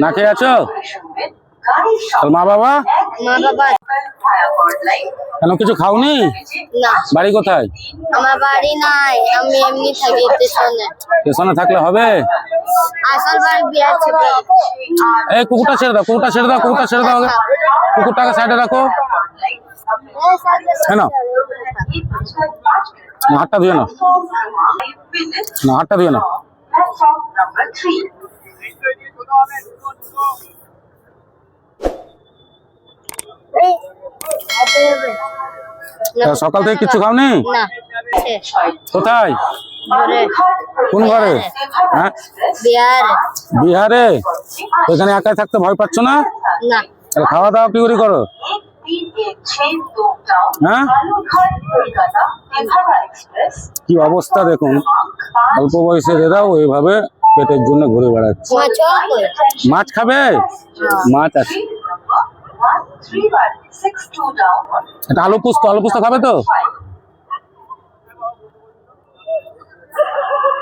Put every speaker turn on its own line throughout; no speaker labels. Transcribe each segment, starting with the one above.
না খেয়ে আছো? তোর মা বাবা?
মা বাবা
কেন কিছু খাওনি?
না,
বাড়ি কোথায়?
আমার বাড়ি নাই, আমি এমনি থাকি স্টেশনে।
স্টেশনে থাকলে হবে?
আসল বাড়ি বিহার ছেড়ে।
এই কুকুরটা ছেড়ে দাও, কুকুরটা ছেড়ে দাও, কুকুরটা ছেড়ে দাও, কুকুরটাকে সাইডে রাখো। কেন? না, হাতটা ধুয়ে নাও, না হাতটা ধুয়ে নাও। সকাল থেকে কিছু খাওনি?
না,
কোথায়? কোন ঘরে? হ্যাঁ,
বিহারে।
বিহারে। এখানে একাই থাকতে ভয় পাচ্ছ না?
না,
তাহলে খাওয়া দাওয়া কি করে করো? হ্যাঁ, কি অবস্থা দেখুন, অল্প বয়সের এরাও এইভাবে পেটের জন্য ঘুরে বেড়াচ্ছে। মাছ খাবে? মাছ আছে, এটা আলু পোস্ত, আলু পোস্ত খাবে তো?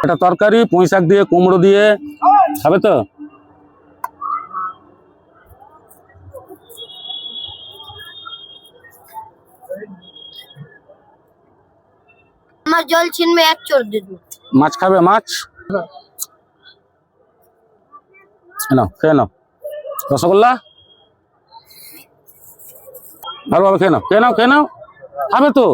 এটা তরকারি পুঁই শাক দিয়ে, কুমড়ো দিয়ে খাবে তো?
আমার জল ছিনবে, এক চোর দেব।
মাছ খাবে? মাছ নাও, খেয়ে নাও। রসগোল্লা ভালোভাবে খেয়ে নাও, খেয়ে নাও, খেয়ে নাও, খাবে তো?